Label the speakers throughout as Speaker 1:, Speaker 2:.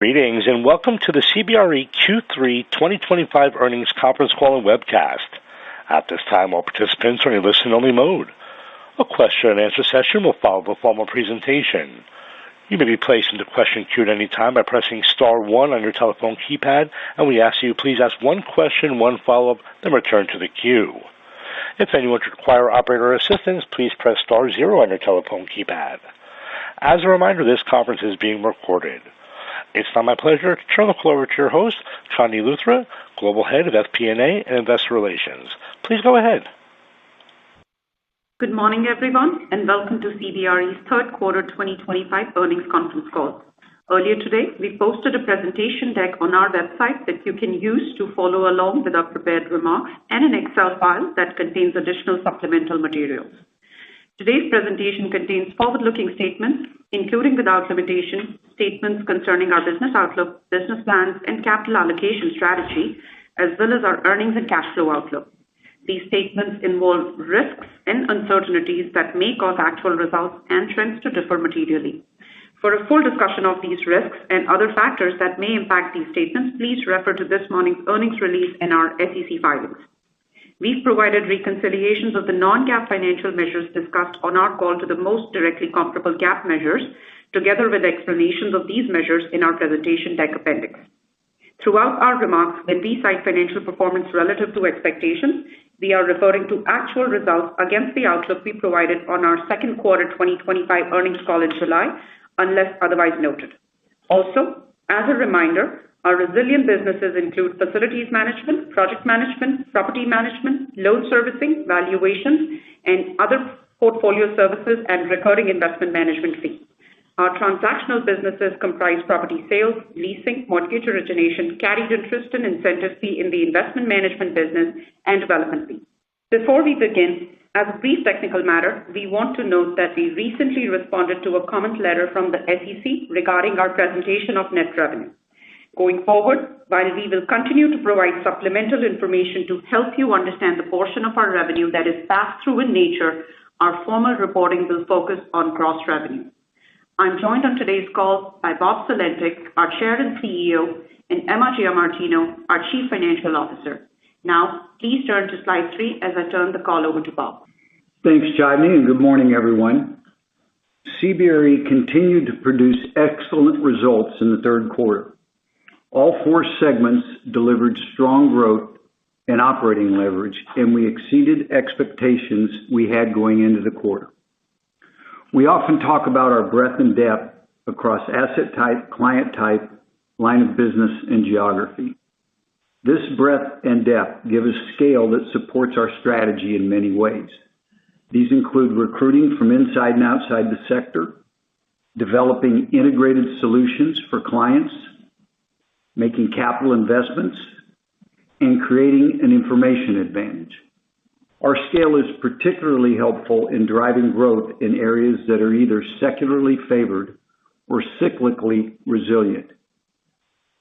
Speaker 1: Greetings and welcome to the CBRE Q3 2025 earnings conference call and webcast. At this time, all participants are in listen-only mode. A question-and-answer session will follow the formal presentation. You may be placed into question queue at any time by pressing star one on your telephone keypad, and we ask that you please ask one question, one follow-up, then return to the queue. If anyone should require operator assistance, please press star zero on your telephone keypad. As a reminder, this conference is being recorded. It's now my pleasure to turn the call over to your host, Chandni Luthra, Global Head of FP&A and Investor Relations. Please go ahead.
Speaker 2: Good morning, everyone, and welcome to CBRE's third quarter 2025 earnings conference call. Earlier today, we posted a presentation deck on our website that you can use to follow along with our prepared remarks and an Excel file that contains additional supplemental materials. Today's presentation contains forward-looking statements, including without limitation, statements concerning our business outlook, business plans, and capital allocation strategy, as well as our earnings and cash flow outlook. These statements involve risks and uncertainties that may cause actual results and trends to differ materially. For a full discussion of these risks and other factors that may impact these statements, please refer to this morning's earnings release and our SEC filings. We've provided reconciliations of the non-GAAP financial measures discussed on our call to the most directly comparable GAAP measures, together with explanations of these measures in our presentation deck appendix. Throughout our remarks, when we cite financial performance relative to expectations, we are referring to actual results against the outlook we provided on our second quarter 2025 earnings call in July, unless otherwise noted. Also, as a reminder, our resilient businesses include facilities management, project management, property management, loan servicing, valuations, and other portfolio services and recurring investment management fees. Our transactional businesses comprise property sales, leasing, mortgage origination, carried interest and incentive fee in the investment management business, and development fee. Before we begin, as a brief technical matter, we want to note that we recently responded to a comment letter from the SEC regarding our presentation of net revenue. Going forward, while we will continue to provide supplemental information to help you understand the portion of our revenue that is pass-through in nature, our formal reporting will focus on gross revenue. I'm joined on today's call by Bob Sulentic, our Chair and CEO, and Emma Giamartino, our Chief Financial Officer. Now, please turn to slide 3 as I turn the call over to Bob.
Speaker 3: Thanks, Chandni, and good morning, everyone. CBRE continued to produce excellent results in the third quarter. All 4 segments delivered strong growth and operating leverage, and we exceeded expectations we had going into the quarter. We often talk about our breadth and depth across asset type, client type, line of business, and geography. This breadth and depth give us scale that supports our strategy in many ways. These include recruiting from inside and outside the sector, developing integrated solutions for clients, making capital investments, and creating an information advantage. Our scale is particularly helpful in driving growth in areas that are either secularly favored or cyclically resilient.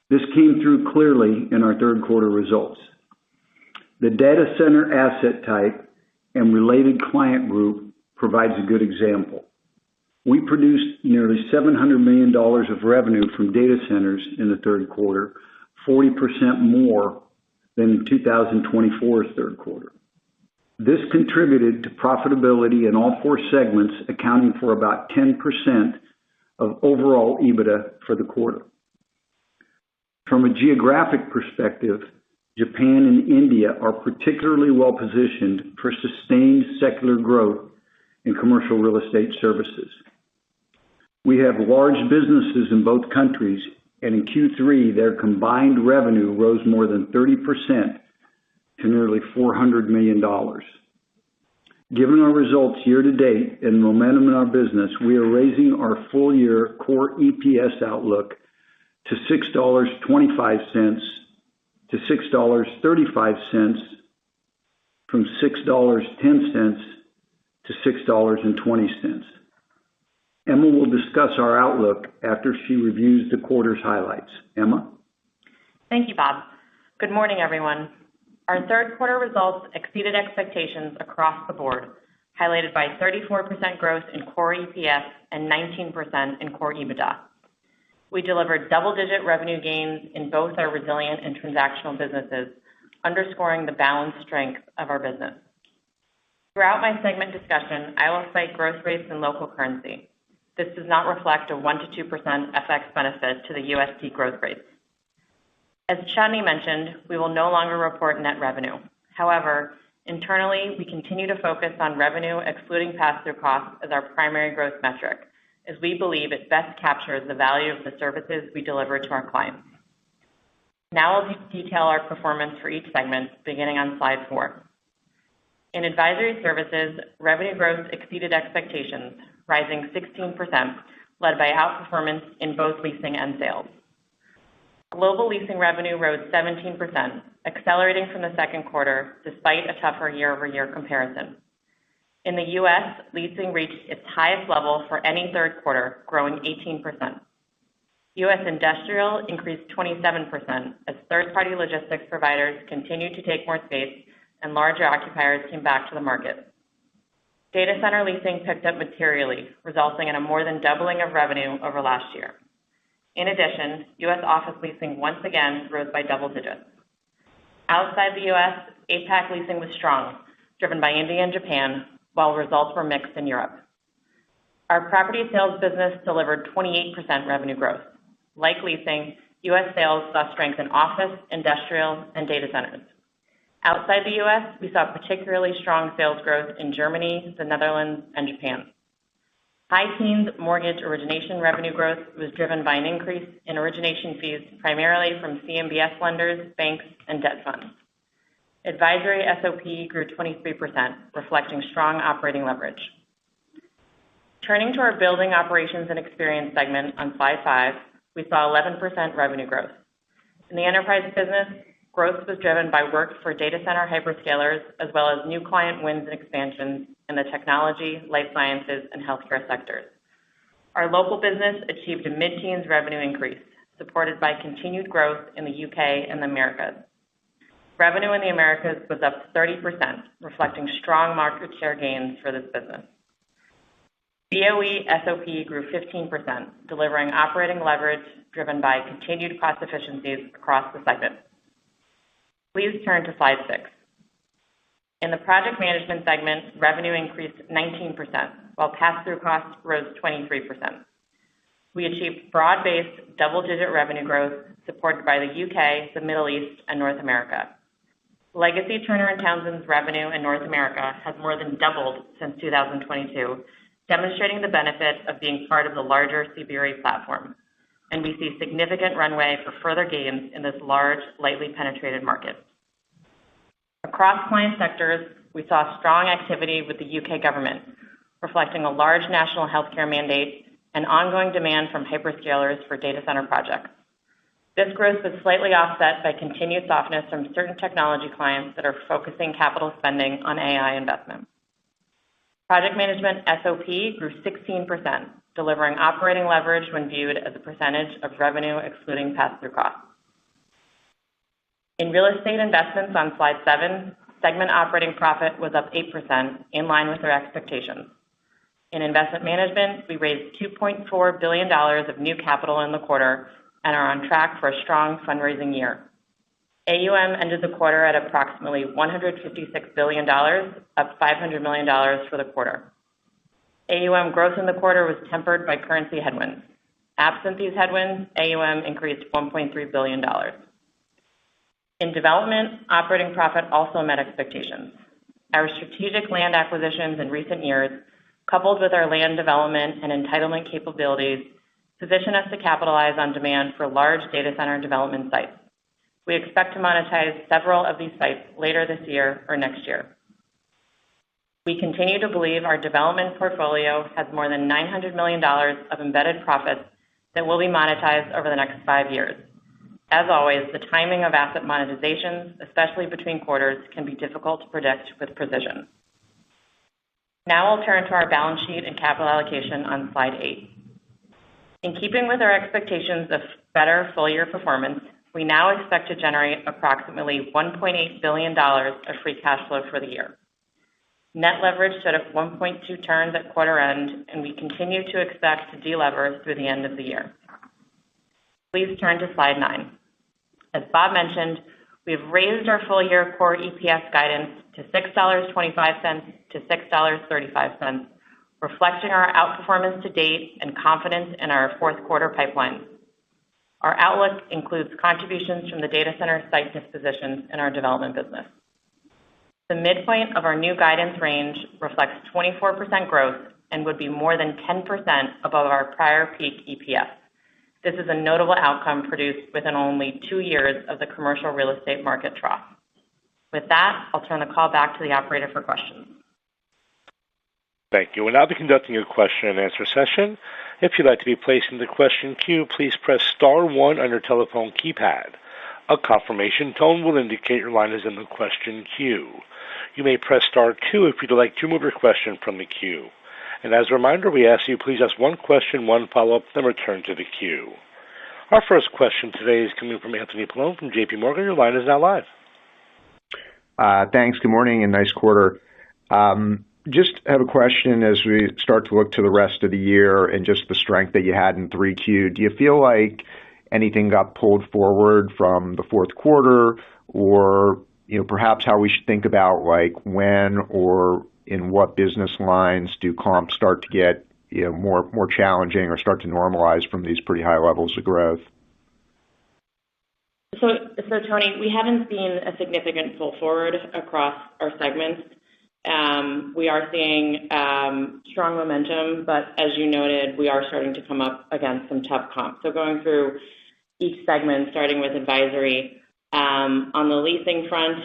Speaker 3: This came through clearly in our third quarter results. The data center asset type and related client group provides a good example. We produced nearly $700 million of revenue from data centers in the third quarter, 40% more than in 2024's third quarter. This contributed to profitability in all 4 segments, accounting for about 10% of overall EBITDA for the quarter. From a geographic perspective, Japan and India are particularly well positioned for sustained secular growth in commercial real estate services. We have large businesses in both countries, and in Q3, their combined revenue rose more than 30% to nearly $400 million. Given our results year to date and momentum in our business, we are raising our full-year core EPS outlook to $6.25 to $6.35 from $6.10 to $6.20. Emma will discuss our outlook after she reviews the quarter's highlights. Emma?
Speaker 4: Thank you, Bob. Good morning, everyone. Our third quarter results exceeded expectations across the board, highlighted by 34% growth in core EPS and 19% in core EBITDA. We delivered double-digit revenue gains in both our resilient and transactional businesses, underscoring the balanced strength of our business. Throughout my segment discussion, I will cite growth rates in local currency. This does not reflect a 1 to 2% FX benefit to the USD growth rates. As Chandni mentioned, we will no longer report net revenue. However, internally, we continue to focus on revenue excluding pass-through costs as our primary growth metric, as we believe it best captures the value of the services we deliver to our clients. Now I'll detail our performance for each segment, beginning on slide 4. In advisory services, revenue growth exceeded expectations, rising 16%, led by outperformance in both leasing and sales. Global leasing revenue rose 17%, accelerating from the second quarter despite a tougher year-over-year comparison. In the U.S., leasing reached its highest level for any third quarter, growing 18%. U.S. industrial increased 27% as third-party logistics providers continued to take more space and larger occupiers came back to the market. Data center leasing picked up materially, resulting in a more than doubling of revenue over last year. In addition, U.S. office leasing once again rose by double digits. Outside the U.S., APAC leasing was strong, driven by India and Japan, while results were mixed in Europe. Our property sales business delivered 28% revenue growth. Like leasing, U.S. sales saw strength in office, industrial, and data centers. Outside the U.S., we saw particularly strong sales growth in Germany, the Netherlands, and Japan. High teens mortgage origination revenue growth was driven by an increase in origination fees primarily from CMBS lenders, banks, and debt funds. Advisory SOP grew 23%, reflecting strong operating leverage. Turning to our building operations and experience segment on slide 5, we saw 11% revenue growth. In the enterprise business, growth was driven by work for data center hyperscalers, as well as new client wins and expansions in the technology, life sciences, and healthcare sectors. Our local business achieved a mid-teens revenue increase, supported by continued growth in the UK and the Americas. Revenue in the Americas was up 30%, reflecting strong market share gains for this business. BOE SOP grew 15%, delivering operating leverage driven by continued cost efficiencies across the segment. Please turn to slide 6. In the project management segment, revenue increased 19%, while pass-through costs rose 23%. We achieved broad-based double-digit revenue growth supported by the UK, the Middle East, and North America. Legacy Turner & Townsend's revenue in North America has more than doubled since 2022, demonstrating the benefit of being part of the larger CBRE platform, and we see significant runway for further gains in this large, lightly penetrated market. Across client sectors, we saw strong activity with the UK government, reflecting a large national healthcare mandate and ongoing demand from hyperscalers for data center projects. This growth was slightly offset by continued softness from certain technology clients that are focusing capital spending on AI investment. Project management SOP grew 16%, delivering operating leverage when viewed as a percentage of revenue excluding pass-through costs. In real estate investments on slide 7, segment operating profit was up 8%, in line with our expectations. In investment management, we raised $2.4 billion of new capital in the quarter and are on track for a strong fundraising year. AUM ended the quarter at approximately $156 billion, up $500 million for the quarter. AUM growth in the quarter was tempered by currency headwinds. Absent these headwinds, AUM increased $1.3 billion. In development, operating profit also met expectations. Our strategic land acquisitions in recent years, coupled with our land development and entitlement capabilities, position us to capitalize on demand for large data center development sites. We expect to monetize several of these sites later this year or next year. We continue to believe our development portfolio has more than $900 million of embedded profits that will be monetized over the next 5 years. As always, the timing of asset monetizations, especially between quarters, can be difficult to predict with precision. Now I'll turn to our balance sheet and capital allocation on slide 8. In keeping with our expectations of better full-year performance, we now expect to generate approximately $1.8 billion of free cash flow for the year. Net leverage stood at 1.2 turns at quarter end, and we continue to expect to delever through the end of the year. Please turn to slide 9. As Bob mentioned, we have raised our full-year core EPS guidance to $6.25 to $6.35, reflecting our outperformance to date and confidence in our fourth quarter pipeline. Our outlook includes contributions from the data center site dispositions in our development business. The midpoint of our new guidance range reflects 24% growth and would be more than 10% above our prior peak EPS. This is a notable outcome produced within only 2 years of the commercial real estate market trough. With that, I'll turn the call back to the operator for questions.
Speaker 1: Thank you. We'll now be conducting a question and answer session. If you'd like to be placed in the question queue, please press star 1 on your telephone keypad. A confirmation tone will indicate your line is in the question queue. You may press star 2 if you'd like to remove your question from the queue. And as a reminder, we ask you please ask one question, one follow-up, then return to the queue. Our first question today is coming from Anthony Paolone from JP Morgan. Your line is now live.
Speaker 5: Thanks. Good morning and nice quarter. Just have a question as we start to look to the rest of the year and just the strength that you had in 3Q. Do you feel like anything got pulled forward from the fourth quarter, or perhaps how we should think about like when or in what business lines do comps start to get more challenging or start to normalize from these pretty high levels of growth?
Speaker 4: So Tony, we haven't seen a significant pull forward across our segments. We are seeing strong momentum, but as you noted, we are starting to come up against some tough comps. So going through each segment, starting with advisory, on the leasing front,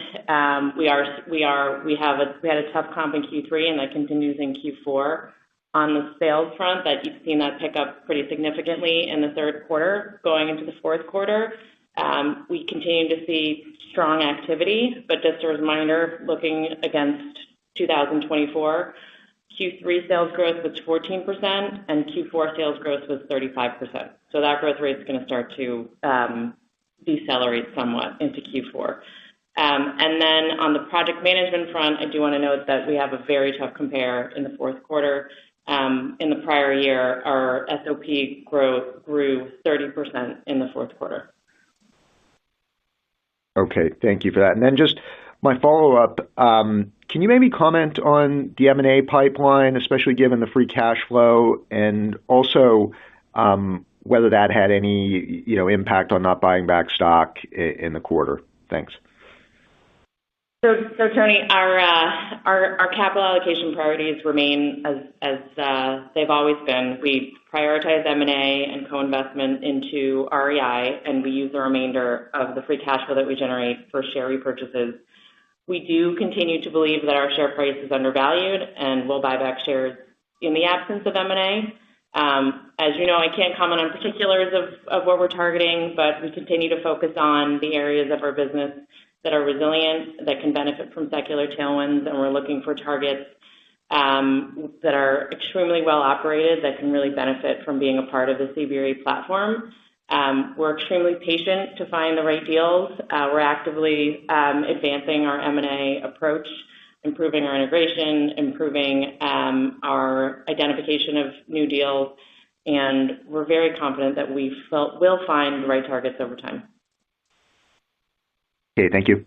Speaker 4: we had a tough comp in Q3, and that continues in Q4. On the sales front, that you've seen that pick up pretty significantly in the third quarter, going into the fourth quarter. We continue to see strong activity, but just a reminder, looking against 2024, Q3 sales growth was 14% and Q4 sales growth was 35%. So that growth rate is going to start to decelerate somewhat into Q4. And then on the project management front, I do want to note that we have a very tough compare in the fourth quarter. In the prior year, our SOP grew 30% in the fourth quarter.
Speaker 5: Okay, thank you for that. And then just my follow-up, can you maybe comment on the M&A pipeline, especially given the free cash flow, and also whether that had any impact on not buying back stock in the quarter? Thanks.
Speaker 4: So Tony, our capital allocation priorities remain as they've always been. We prioritize M&A and co-investment into REI, and we use the remainder of the free cash flow that we generate for share repurchases. We do continue to believe that our share price is undervalued, and we'll buy back shares in the absence of M&A. As you know, I can't comment on particulars of what we're targeting, but we continue to focus on the areas of our business that are resilient, that can benefit from secular tailwinds, and we're looking for targets that are extremely well operated, that can really benefit from being a part of the CBRE platform. We're extremely patient to find the right deals. We're actively advancing our M&A approach, improving our integration, improving our identification of new deals, and we're very confident that we'll find the right targets over time.
Speaker 5: Okay, thank you.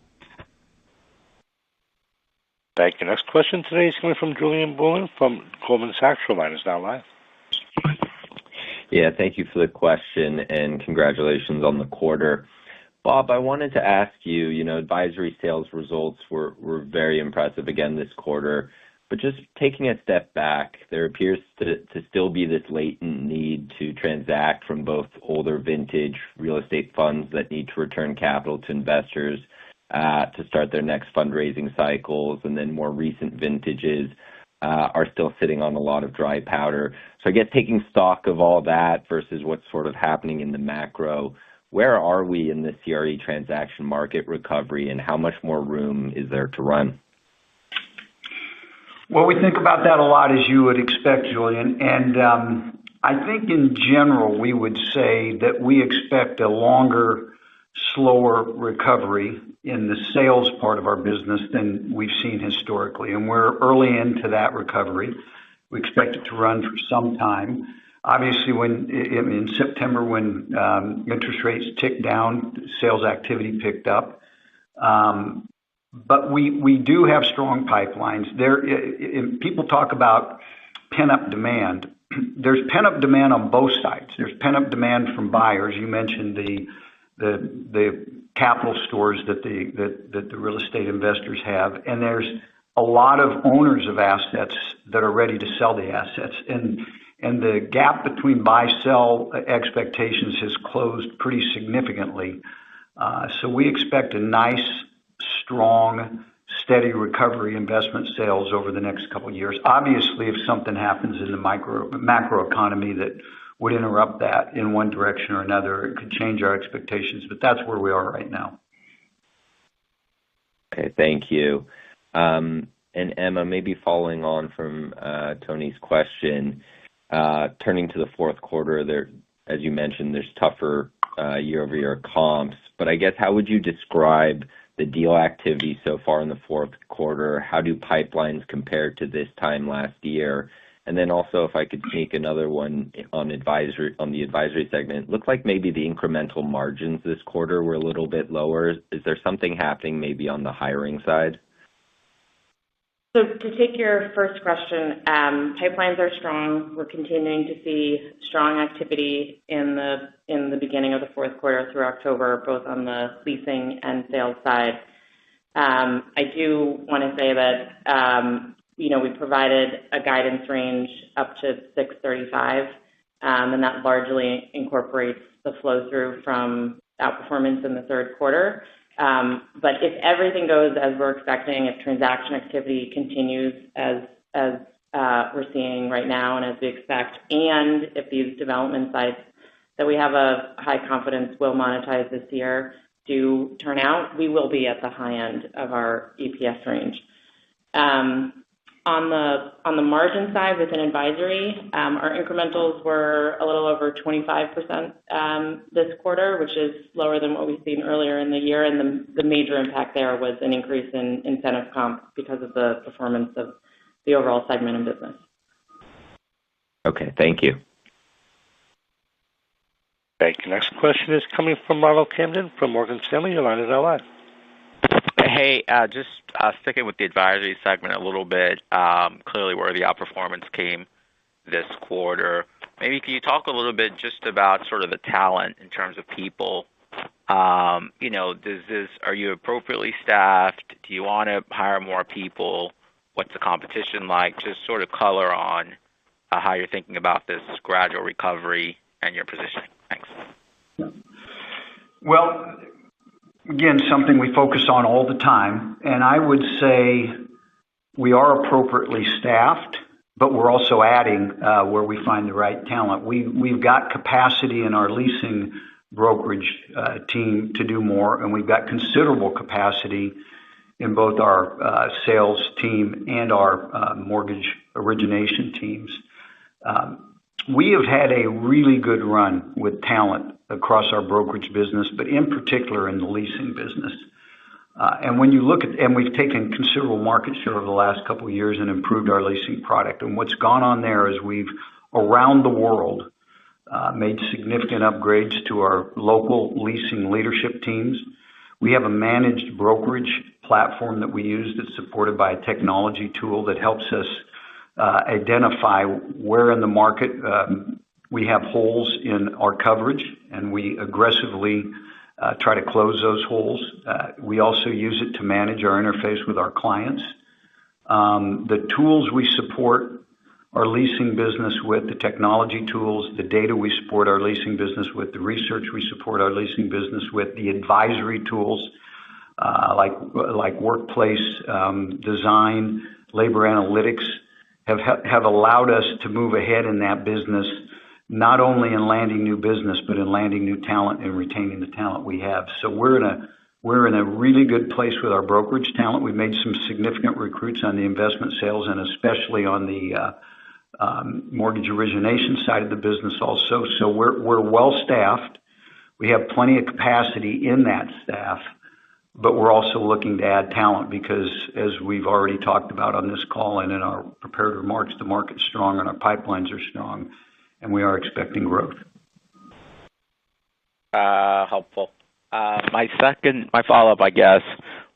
Speaker 1: Thank you. Next question today is coming from Julian Bowman from Goldman Sachs. Your line is now live.
Speaker 6: Yeah, thank you for the question and congratulations on the quarter. Bob, I wanted to ask you, advisory sales results were very impressive again this quarter, but just taking a step back, there appears to still be this latent need to transact from both older vintage real estate funds that need to return capital to investors to start their next fundraising cycles, and then more recent vintages are still sitting on a lot of dry powder. So I guess taking stock of all that versus what's sort of happening in the macro, where are we in the CRE transaction market recovery, and how much more room is there to run?
Speaker 3: Well, we think about that a lot, as you would expect, Julian. And I think in general, we would say that we expect a longer, slower recovery in the sales part of our business than we've seen historically. And we're early into that recovery. We expect it to run for some time. Obviously, in September, when interest rates ticked down, sales activity picked up. But we do have strong pipelines. People talk about pent-up demand. There's pent-up demand on both sides. There's pent-up demand from buyers. You mentioned the capital stores that the real estate investors have, and there's a lot of owners of assets that are ready to sell the assets. And the gap between buy-sell expectations has closed pretty significantly. So we expect a nice, strong, steady recovery investment sales over the next couple of years. Obviously, if something happens in the macro economy that would interrupt that in one direction or another, it could change our expectations, but that's where we are right now.
Speaker 6: Okay, thank you. And Emma, maybe following on from Tony's question, turning to the fourth quarter, there, as you mentioned, there's tougher year-over-year comps, but I guess how would you describe the deal activity so far in the fourth quarter? How do pipelines compare to this time last year? And then also, if I could sneak another one on the advisory segment, looked like maybe the incremental margins this quarter were a little bit lower. Is there something happening maybe on the hiring side?
Speaker 4: So to take your first question, pipelines are strong. We're continuing to see strong activity in the beginning of the fourth quarter through October, both on the leasing and sales side. I do want to say that we provided a guidance range up to 635, and that largely incorporates the flow through from outperformance in the third quarter. But if everything goes as we're expecting, if transaction activity continues as we're seeing right now and as we expect, and if these development sites that we have a high confidence will monetize this year do turn out, we will be at the high end of our EPS range. On the margin side within advisory, our incrementals were a little over 25% this quarter, which is lower than what we've seen earlier in the year. And the major impact there was an increase in incentive comp because of the performance of the overall segment of business.
Speaker 6: Okay, thank you.
Speaker 1: Thank you. Next question is coming from Ronald Kamdem from Morgan Stanley. Your line is now live.
Speaker 7: Hey, just sticking with the advisory segment a little bit, clearly where the outperformance came this quarter. Maybe can you talk a little bit just about sort of the talent in terms of people? Are you appropriately staffed? Do you want to hire more people? What's the competition like? Just sort of color on how you're thinking about this gradual recovery and your positioning. Thanks.
Speaker 3: Well, again, something we focus on all the time, and I would say we are appropriately staffed, but we're also adding where we find the right talent. We've got capacity in our leasing brokerage team to do more, and we've got considerable capacity in both our sales team and our mortgage origination teams. We have had a really good run with talent across our brokerage business, but in particular in the leasing business. And when you look at, and we've taken considerable market share over the last couple of years and improved our leasing product. And what's gone on there is we've, around the world, made significant upgrades to our local leasing leadership teams. We have a managed brokerage platform that we use that's supported by a technology tool that helps us identify where in the market we have holes in our coverage, and we aggressively try to close those holes. We also use it to manage our interface with our clients. The tools we support our leasing business with, the technology tools, the data we support our leasing business with, the research we support our leasing business with, the advisory tools like workplace design, labor analytics, have allowed us to move ahead in that business, not only in landing new business, but in landing new talent and retaining the talent we have. So we're in a really good place with our brokerage talent. We've made some significant recruits on the investment sales and especially on the mortgage origination side of the business also. So we're well staffed. We have plenty of capacity in that staff, but we're also looking to add talent because, as we've already talked about on this call and in our prepared remarks, the market's strong and our pipelines are strong. and we are expecting growth.
Speaker 7: Helpful. My follow-up, I guess,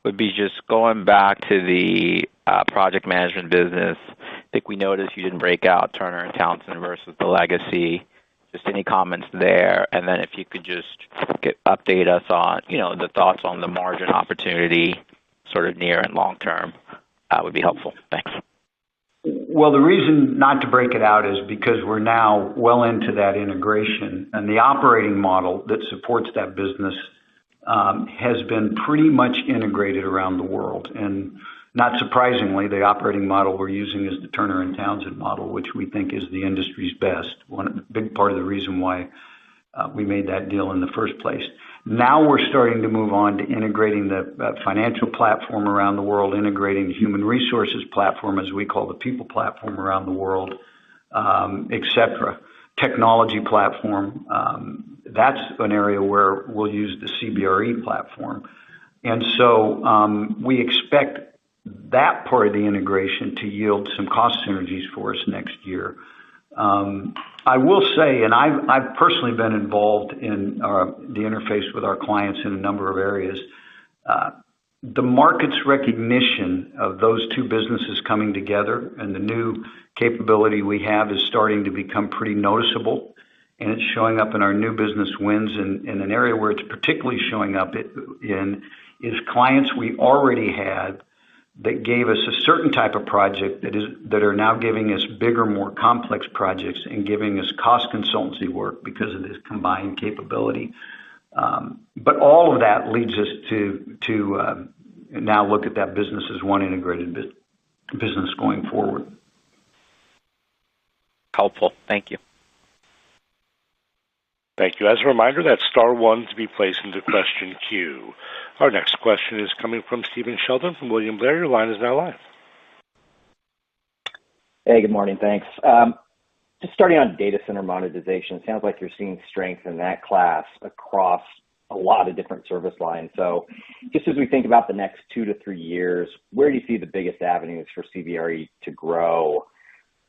Speaker 7: would be just going back to the project management business. I think we noticed you didn't break out Turner and Townsend versus the legacy. Just any comments there, and then if you could just update us on, the thoughts on the margin opportunity, sort of near and long term, would be helpful. Thanks.
Speaker 3: Well, the reason not to break it out is because we're now well into that integration, and the operating model that supports that business has been pretty much integrated around the world. And not surprisingly, the operating model we're using is the Turner and Townsend model, which we think is the industry's best. One big part of the reason why we made that deal in the first place. Now we're starting to move on to integrating the financial platform around the world, integrating the human resources platform, as we call the people platform around the world, etc. Technology platform. That's an area where we'll use the CBRE platform. And so we expect that part of the integration to yield some cost synergies for us next year. I will say, and I've personally been involved in the interface with our clients in a number of areas, the market's recognition of those two businesses coming together and the new capability we have is starting to become pretty noticeable, and it's showing up in our new business wins. And an area where it's particularly showing up in is clients we already had that gave us a certain type of project that are now giving us bigger, more complex projects and giving us cost consultancy work because of this combined capability. But all of that leads us to now look at that business as one integrated business going forward.
Speaker 7: Helpful. Thank you.
Speaker 1: Thank you. As a reminder, that's star one to be placed into question queue. Our next question is coming from Stephen Sheldon from William Blair. Your line is now live.
Speaker 8: Hey, good morning. Thanks. Just starting on data center monetization, it sounds like you're seeing strength in that class across a lot of different service lines. So just as we think about the next 2 to 3 years, where do you see the biggest avenues for CBRE to grow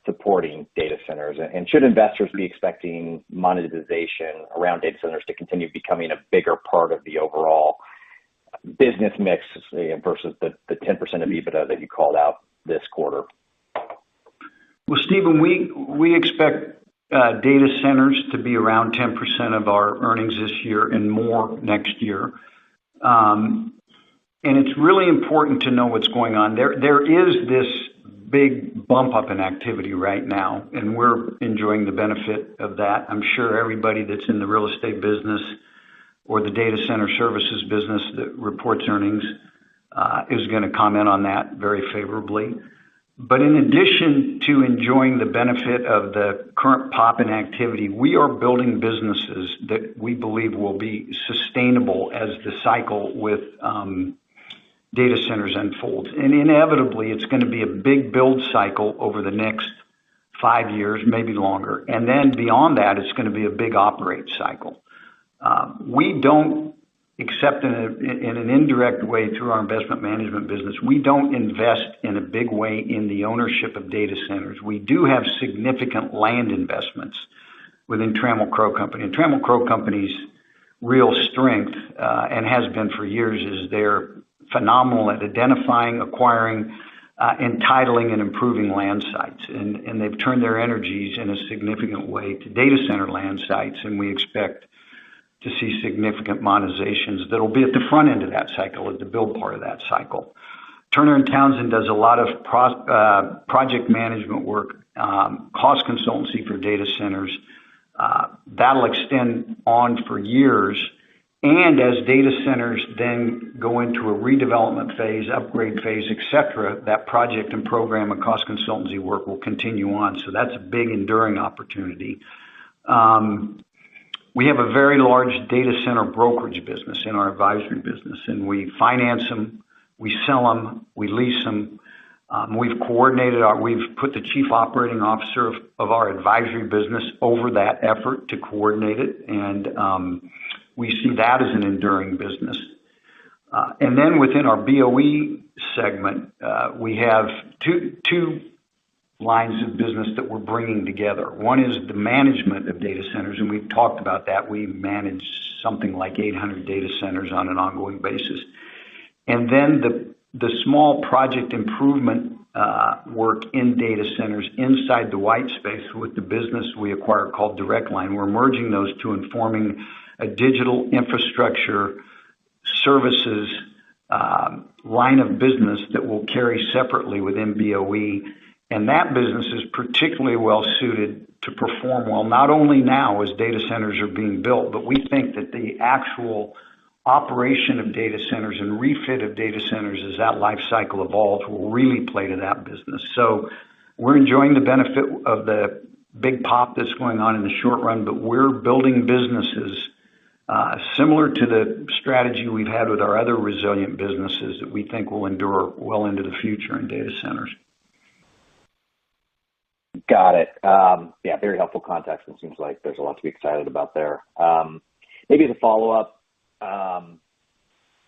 Speaker 8: supporting data centers? And should investors be expecting monetization around data centers to continue becoming a bigger part of the overall business mix versus the 10% of EBITDA that you called out this quarter?
Speaker 3: Well, Stephen, we expect data centers to be around 10% of our earnings this year and more next year. And it's really important to know what's going on. There is this big bump up in activity right now, and we're enjoying the benefit of that. I'm sure everybody that's in the real estate business or the data center services business that reports earnings is going to comment on that very favorably. But in addition to enjoying the benefit of the current pop in activity, we are building businesses that we believe will be sustainable as the cycle with data centers unfolds. And inevitably, it's going to be a big build cycle over the next 5 years, maybe longer. And then beyond that, it's going to be a big operate cycle. We don't, except in an indirect way through our investment management business, we don't invest in a big way in the ownership of data centers. We do have significant land investments within Trammell Crow Company. And Trammell Crow Company's real strength, and has been for years, is they're phenomenal at identifying, acquiring, entitling, and improving land sites. And they've turned their energies in a significant way to data center land sites, and we expect to see significant monetizations that'll be at the front end of that cycle, at the build part of that cycle. Turner and Townsend does a lot of project management work, cost consultancy for data centers. That'll extend on for years. And as data centers then go into a redevelopment phase, upgrade phase, etc., that project and program and cost consultancy work will continue on. So that's a big enduring opportunity. We have a very large data center brokerage business in our advisory business, and we finance them, we sell them, we lease them. We've put the chief operating officer of our advisory business over that effort to coordinate it, and we see that as an enduring business. And then within our BOE segment, we have two lines of business that we're bringing together. One is the management of data centers, and we've talked about that. We manage something like 800 data centers on an ongoing basis. And then the small project improvement work in data centers inside the white space with the business we acquired called Direct Line. We're merging those two and forming a digital infrastructure services line of business that will carry separately within BOE. And that business is particularly well suited to perform well, not only now as data centers are being built, but we think that the actual operation of data centers and refit of data centers as that life cycle evolves will really play to that business. So we're enjoying the benefit of the big pop that's going on in the short run, but we're building businesses similar to the strategy we've had with our other resilient businesses that we think will endure well into the future in data centers.
Speaker 8: Got it. Yeah, very helpful context. It seems like there's a lot to be excited about there. Maybe as a follow-up,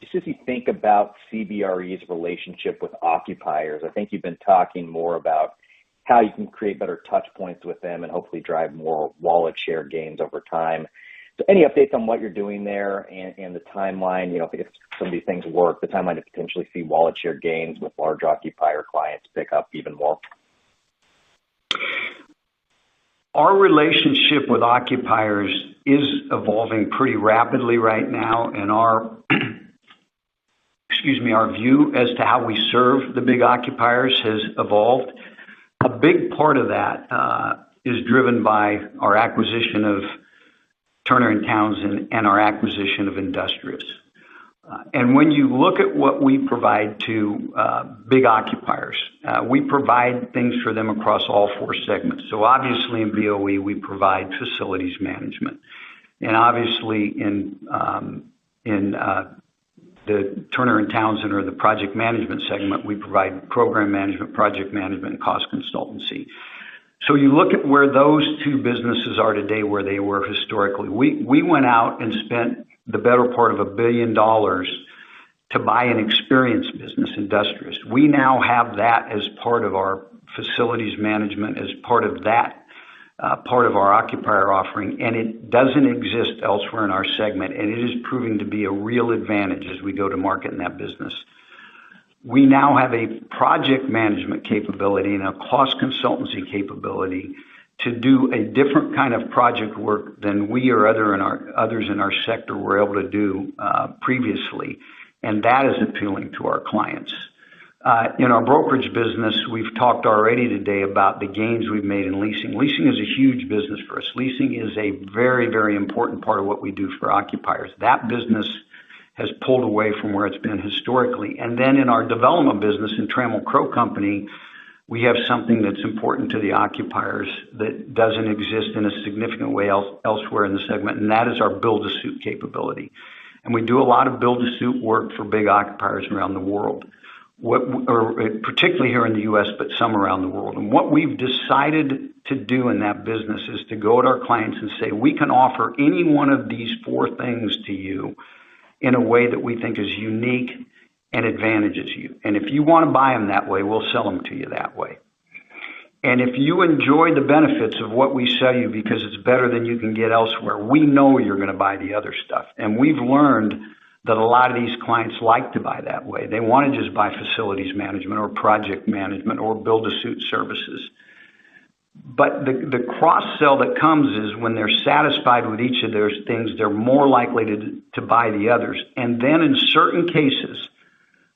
Speaker 8: just as you think about CBRE's relationship with occupiers, I think you've been talking more about how you can create better touch points with them and hopefully drive more wallet share gains over time. So any updates on what you're doing there and the timeline, if some of these things work, the timeline to potentially see wallet share gains with large occupier clients pick up even more?
Speaker 3: Our relationship with occupiers is evolving pretty rapidly right now, and our view as to how we serve the big occupiers has evolved. A big part of that is driven by our acquisition of Turner & Townsend and our acquisition of Industrious. And when you look at what we provide to big occupiers, we provide things for them across all four segments. So obviously in BOE, we provide facilities management. And obviously in the Turner & Townsend or the project management segment, we provide program management, project management, and cost consultancy. So you look at where those two businesses are today, where they were historically. We went out and spent the better part of $1 billion to buy an experience business, Industrious. We now have that as part of our facilities management, as part of that part of our occupier offering, and it doesn't exist elsewhere in our segment, and it is proving to be a real advantage as we go to market in that business. We now have a project management capability and a cost consultancy capability to do a different kind of project work than we or others in our sector were able to do previously, and that is appealing to our clients. In our brokerage business, we've talked already today about the gains we've made in leasing. Leasing is a huge business for us. Leasing is a very, very important part of what we do for occupiers. That business has pulled away from where it's been historically. And then in our development business in Trammell Crow Company, we have something that's important to the occupiers that doesn't exist in a significant way elsewhere in the segment, and that is our build-to-suit capability. And we do a lot of build-to-suit work for big occupiers around the world, particularly here in the U.S., but some around the world. And what we've decided to do in that business is to go to our clients and say, we can offer any one of these four things to you in a way that we think is unique and advantages you. And if you want to buy them that way, we'll sell them to you that way. And if you enjoy the benefits of what we sell you because it's better than you can get elsewhere, we know you're going to buy the other stuff. And we've learned that a lot of these clients like to buy that way. They want to just buy facilities management or project management or build-to-suit services. But the cross-sell that comes is when they're satisfied with each of those things, they're more likely to buy the others. And then in certain cases,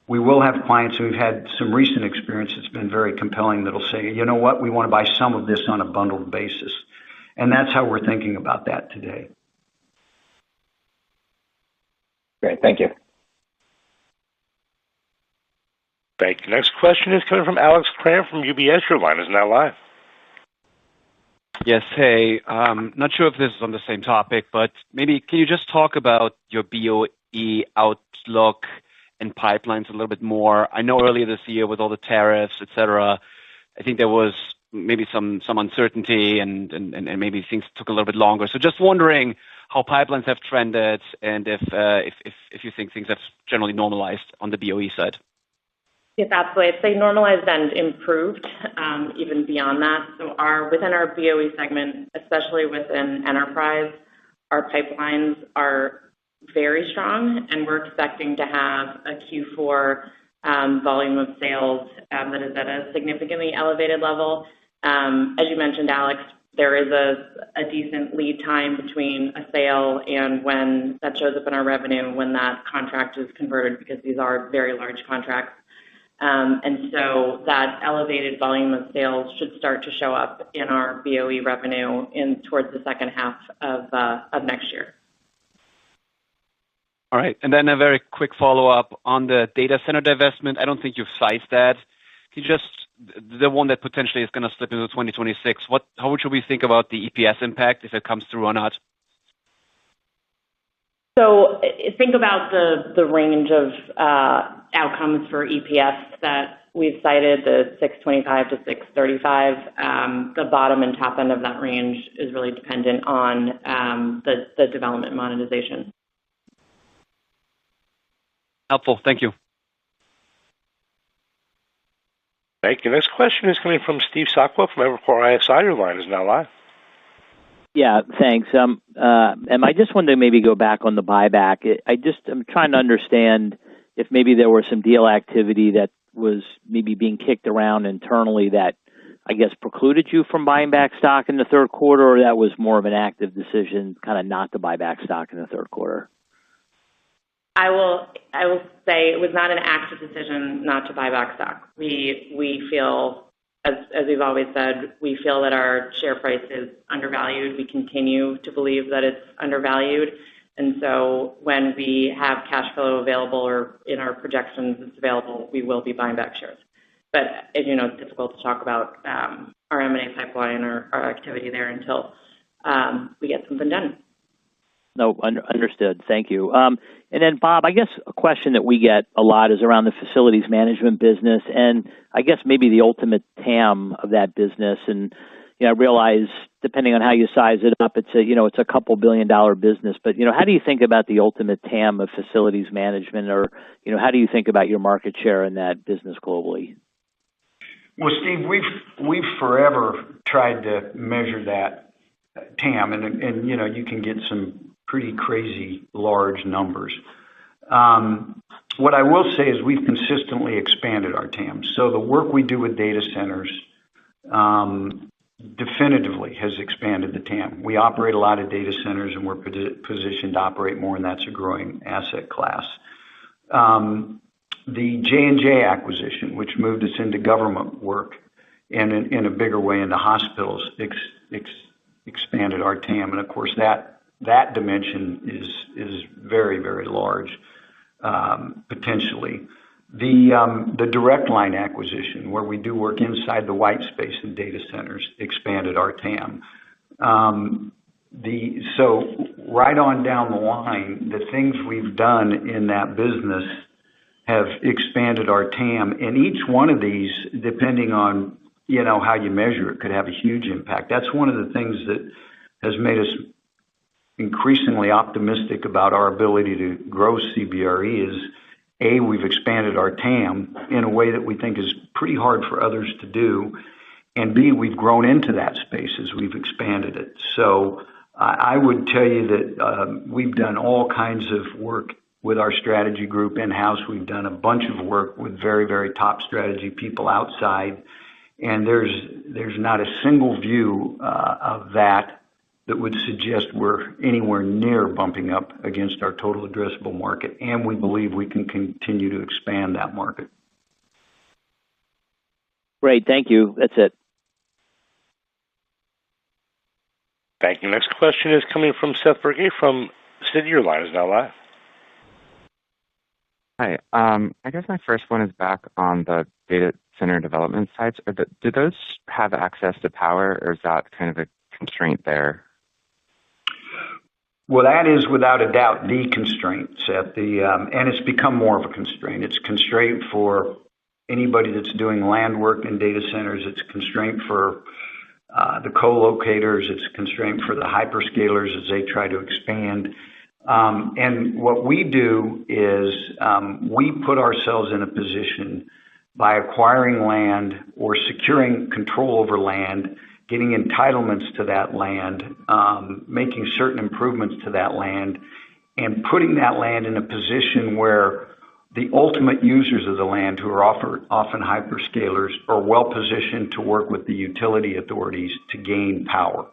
Speaker 3: we will have clients, and we've had some recent experience that's been very compelling, that'll say, you know what, we want to buy some of this on a bundled basis. And that's how we're thinking about that today.
Speaker 8: Great, thank you.
Speaker 1: Thank you. Next question is coming from Alex Kramm from UBS. Your line is now live.
Speaker 9: Yes, hey, not sure if this is on the same topic, but maybe can you just talk about your BOE outlook and pipelines a little bit more? I know earlier this year with all the tariffs, et cetera, I think there was maybe some uncertainty and maybe things took a little bit longer. So just wondering how pipelines have trended and if you think things have generally normalized on the BOE side.
Speaker 4: Yes, absolutely. I'd say normalized and improved, even beyond that. So within our BOE segment, especially within enterprise, our pipelines are very strong, and we're expecting to have a Q4 volume of sales that is at a significantly elevated level. As you mentioned, Alex, there is a decent lead time between a sale and when that shows up in our revenue, when that contract is converted, because these are very large contracts. And so that elevated volume of sales should start to show up in our BOE revenue towards the second half of next year.
Speaker 9: All right. And then a very quick follow-up on the data center divestment. I don't think you've sized that. Can you the one that potentially is going to slip into 2026, how should we think about the EPS impact if it comes through or not?
Speaker 4: So think about the range of outcomes for EPS that we've cited, the 625 to 635. The bottom and top end of that range is really dependent on the development monetization.
Speaker 9: Helpful. Thank you.
Speaker 1: Thank you. Next question is coming from Steve Sakwa from Evercore ISI. Your line is now live.
Speaker 10: Yeah, thanks. I just wanted to maybe go back on the buyback. I'm trying to understand if maybe there was some deal activity that was maybe being kicked around internally that, I guess, precluded you from buying back stock in the third quarter, or that was more of an active decision kind of not to buy back stock in the third quarter?
Speaker 4: I will say it was not an active decision not to buy back stock. We feel, as we've always said, we feel that our share price is undervalued. We continue to believe that it's undervalued. And so when we have cash flow available or in our projections it's available, we will be buying back shares. But as you know, it's difficult to talk about our M&A pipeline or our activity there until we get something done.
Speaker 10: No, understood. Thank you. And then, Bob, I guess a question that we get a lot is around the facilities management business, and I guess maybe the ultimate TAM of that business. And I realize, depending on how you size it up, it's a couple $1 billion business. But how do you think about the ultimate TAM of facilities management, or how do you think about your market share in that business globally?
Speaker 3: Well, Steve, we've forever tried to measure that TAM, and you can get some pretty crazy large numbers. What I will say is we've consistently expanded our TAM. So the work we do with data centers definitively has expanded the TAM. We operate a lot of data centers, and we're positioned to operate more, and that's a growing asset class. The J&J acquisition, which moved us into government work and in a bigger way into hospitals, expanded our TAM. And of course, that dimension is very, very large, potentially. The direct line acquisition, where we do work inside the white space in data centers, expanded our TAM. So right on down the line, the things we've done in that business have expanded our TAM. And each one of these, depending on how you measure it, could have a huge impact. That's one of the things that has made us increasingly optimistic about our ability to grow CBRE is, A, we've expanded our TAM in a way that we think is pretty hard for others to do, and B, we've grown into that space as we've expanded it. So I would tell you that we've done all kinds of work with our strategy group in-house. We've done a bunch of work with very, very top strategy people outside, and there's not a single view of that would suggest we're anywhere near bumping up against our total addressable market, and we believe we can continue to expand that market.
Speaker 10: Great, thank you. That's it.
Speaker 1: Thank you. Next question is coming from Seth Bergey from Citi. Your line is now live.
Speaker 11: Hi. I guess my first one is back on the data center development sites. Do those have access to power, or is that kind of a constraint there?
Speaker 3: Well, that is without a doubt the constraint, Seth. And it's become more of a constraint. It's a constraint for anybody that's doing land work in data centers. It's a constraint for the co-locators. It's a constraint for the hyperscalers as they try to expand. And what we do is we put ourselves in a position by acquiring land or securing control over land, getting entitlements to that land, making certain improvements to that land, and putting that land in a position where the ultimate users of the land, who are often hyperscalers, are well positioned to work with the utility authorities to gain power.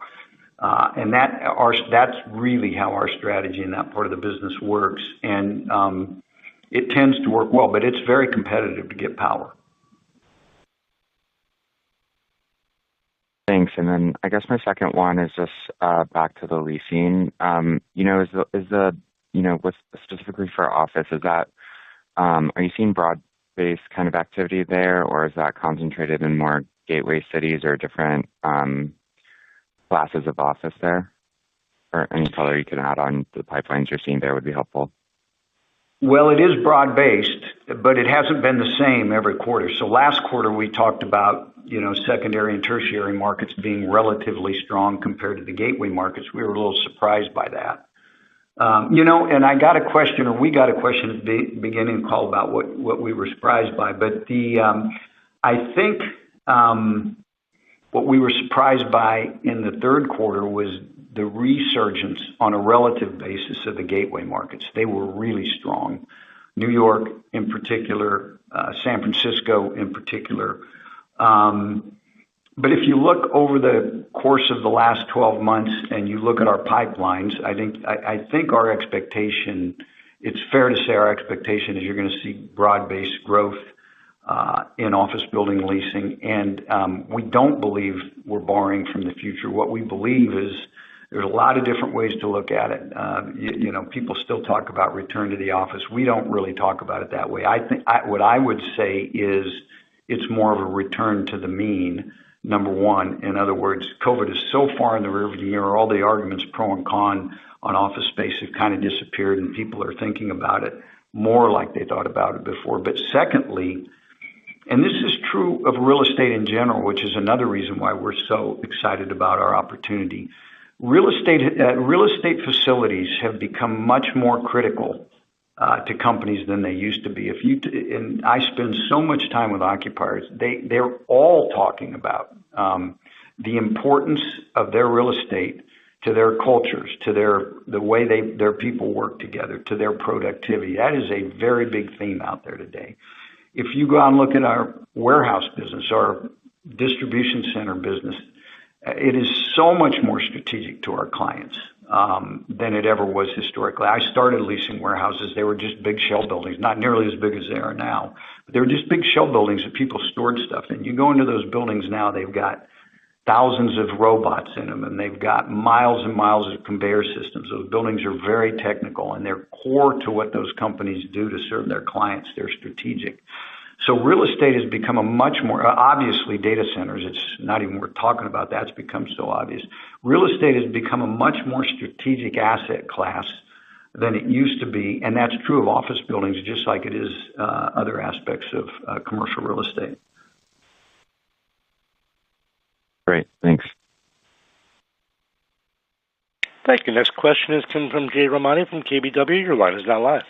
Speaker 3: And that's really how our strategy in that part of the business works. And it tends to work well, but it's very competitive to get power.
Speaker 11: Thanks. And then I guess my second one is just back to the leasing. What's specifically for office, is that, are you seeing broad-based kind of activity there, or is that concentrated in more gateway cities or different classes of office there? Or any color you can add on the pipelines you're seeing there would be helpful.
Speaker 3: Well, it is broad-based, but it hasn't been the same every quarter. So last quarter we talked about, secondary and tertiary markets being relatively strong compared to the gateway markets. We were a little surprised by that. And I got a question, or we got a question at the beginning of the call about what we were surprised by. But I think what we were surprised by in the third quarter was the resurgence on a relative basis of the gateway markets. They were really strong. New York in particular, San Francisco in particular. But if you look over the course of the last 12 months and you look at our pipelines, I think our expectation, it's fair to say our expectation is you're going to see broad-based growth in office building leasing. And we don't believe we're borrowing from the future. What we believe is there's a lot of different ways to look at it. People still talk about return to the office. We don't really talk about it that way. What I would say is it's more of a return to the mean. Number one, in other words, COVID is so far in the rearview mirror, all the arguments pro and con on office space have kind of disappeared, and people are thinking about it more like they thought about it before. But secondly, and this is true of real estate in general, which is another reason why we're so excited about our opportunity. Real estate facilities have become much more critical to companies than they used to be. And I spend so much time with occupiers, they're all talking about the importance of their real estate to their cultures, to the way their people work together, to their productivity. That is a very big theme out there today. If you go out and look at our warehouse business, our distribution center business, it is so much more strategic to our clients than it ever was historically. I started leasing warehouses. They were just big shell buildings, not nearly as big as they are now. But they were just big shell buildings that people stored stuff in. You go into those buildings now, they've got thousands of robots in them, and they've got miles and miles of conveyor systems. Those buildings are very technical, and they're core to what those companies do to serve their clients. They're strategic. So real estate has become a much more, obviously data centers, it's not even worth talking about, that's become so obvious. Real estate has become a much more strategic asset class than it used to be, and that's true of office buildings just like it is other aspects of commercial real estate.
Speaker 11: Great, thanks.
Speaker 1: Thank you. Next question is coming from Jay Ramani from KBW. Your line is now live.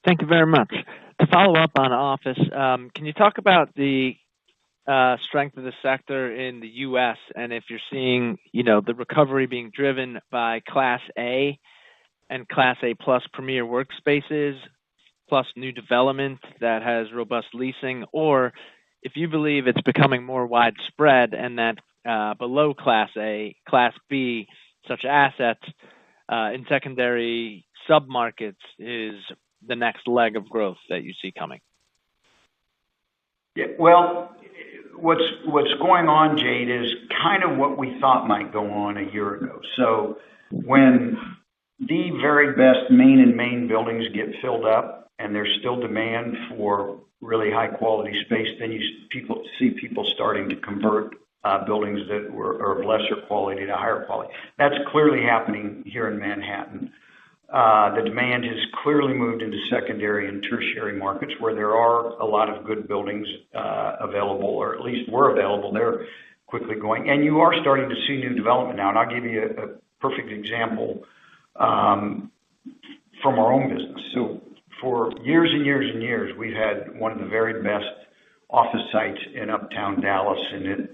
Speaker 12: Thank you very much. To follow up on office, can you talk about the strength of the sector in the U.S. and if you're seeing, the recovery being driven by Class A and Class A plus premier workspaces, plus new development that has robust leasing, or if you believe it's becoming more widespread and that below Class A, Class B, such assets in secondary submarkets is the next leg of growth that you see coming?
Speaker 3: Yeah, well, what's going on, Jade, is kind of what we thought might go on a year ago. So when the very best main buildings get filled up and there's still demand for really high quality space, then you see people starting to convert buildings that are of lesser quality to higher quality. That's clearly happening here in Manhattan. The demand has clearly moved into secondary and tertiary markets where there are a lot of good buildings available, or at least were available. They're quickly going. And you are starting to see new development now. And I'll give you a perfect example from our own business. So For years and years and years, we've had one of the very best office sites in uptown Dallas, and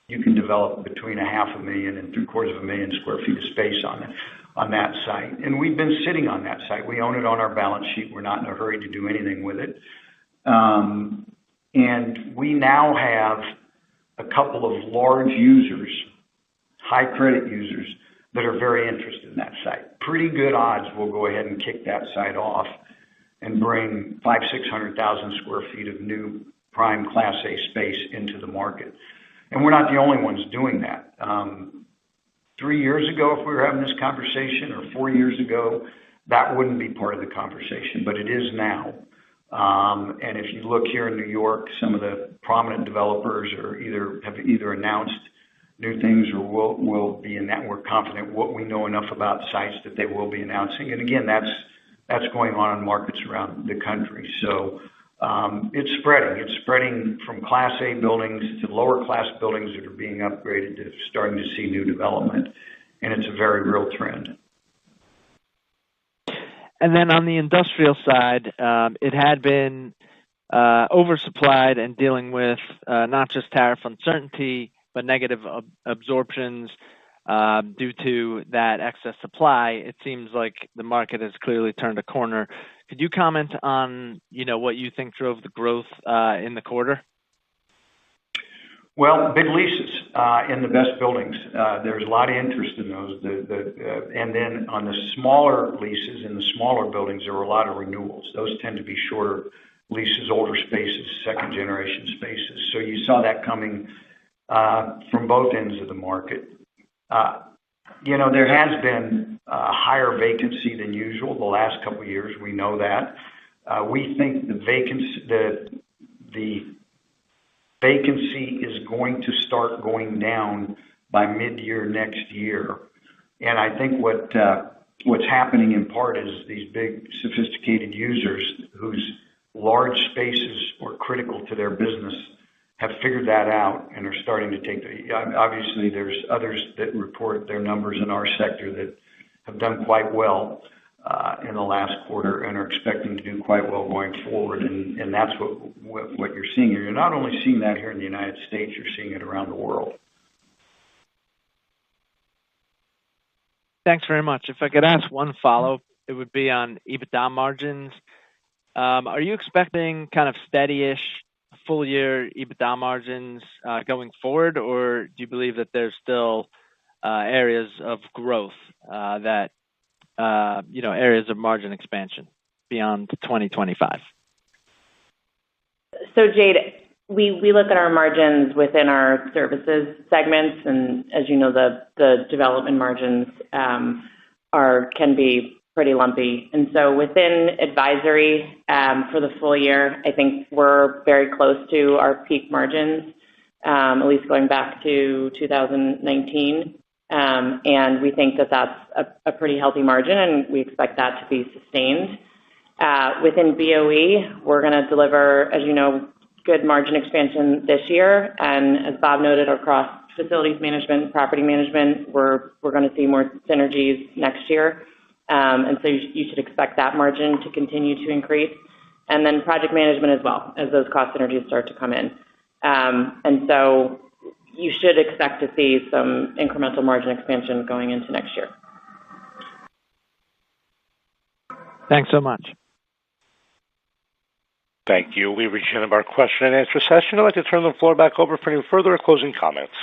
Speaker 3: you can develop between 500,000 and 750,000 square feet of space on that site. And we've been sitting on that site. We own it on our balance sheet. We're not in a hurry to do anything with it. And we now have a couple of large users, high credit users, that are very interested in that site. Pretty good odds we'll go ahead and kick that site off and bring 500,000-600,000 square feet of new prime Class A space into the market. And we're not the only ones doing that. 3 years ago, if we were having this conversation, or 4 years ago, that wouldn't be part of the conversation, but it is now. And if you look here in New York, some of the prominent developers have either announced new things or will be in that. We're confident what we know enough about sites that they will be announcing. And again, that's going on in markets around the country. So it's spreading. It's spreading from Class A buildings to lower class buildings that are being upgraded to starting to see new development. And it's a very real trend.
Speaker 12: And then on the industrial side, it had been oversupplied and dealing with not just tariff uncertainty, but negative absorptions due to that excess supply. It seems like the market has clearly turned a corner. Could you comment on, what you think drove the growth in the quarter?
Speaker 3: Well, big leases in the best buildings. There's a lot of interest in those. And then on the smaller leases in the smaller buildings, there were a lot of renewals. Those tend to be shorter leases, older spaces, second generation spaces. So you saw that coming from both ends of the market. There has been a higher vacancy than usual the last couple of years. We know that. We think the vacancy is going to start going down by mid-year next year. And I think what's happening in part is these big sophisticated users whose large spaces are critical to their business have figured that out and are starting to take obviously there's others that report their numbers in our sector that have done quite well in the last quarter and are expecting to do quite well going forward. And that's what you're seeing here. You're not only seeing that here in the United States, you're seeing it around the world.
Speaker 12: Thanks very much. If I could ask one follow-up, it would be on EBITDA margins. Are you expecting kind of steady-ish full year EBITDA margins going forward, or do you believe that there's still areas of growth areas of margin expansion beyond 2025?
Speaker 4: So Jade, we look at our margins within our services segments, and as you know, the development margins can be pretty lumpy. And so within advisory for the full year, I think we're very close to our peak margins, at least going back to 2019. And we think that that's a pretty healthy margin, and we expect that to be sustained. Within BOE, we're going to deliver, as you know, good margin expansion this year. And as Bob noted, across facilities management, property management, we're going to see more synergies next year. And so you should expect that margin to continue to increase. And then project management as well, as those cost synergies start to come in. And so you should expect to see some incremental margin expansion going into next year.
Speaker 12: Thanks so much.
Speaker 1: Thank you. We've reached the end of our question and answer session. I'd like to turn the floor back over for any further closing comments.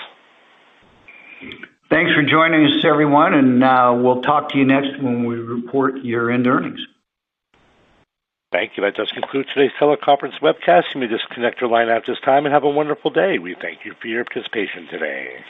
Speaker 3: Thanks for joining us, everyone, and we'll talk to you next when we report year-end earnings.
Speaker 1: Thank you. That does conclude today's teleconference webcast. You may disconnect your line at this time and have a wonderful day. We thank you for your participation today.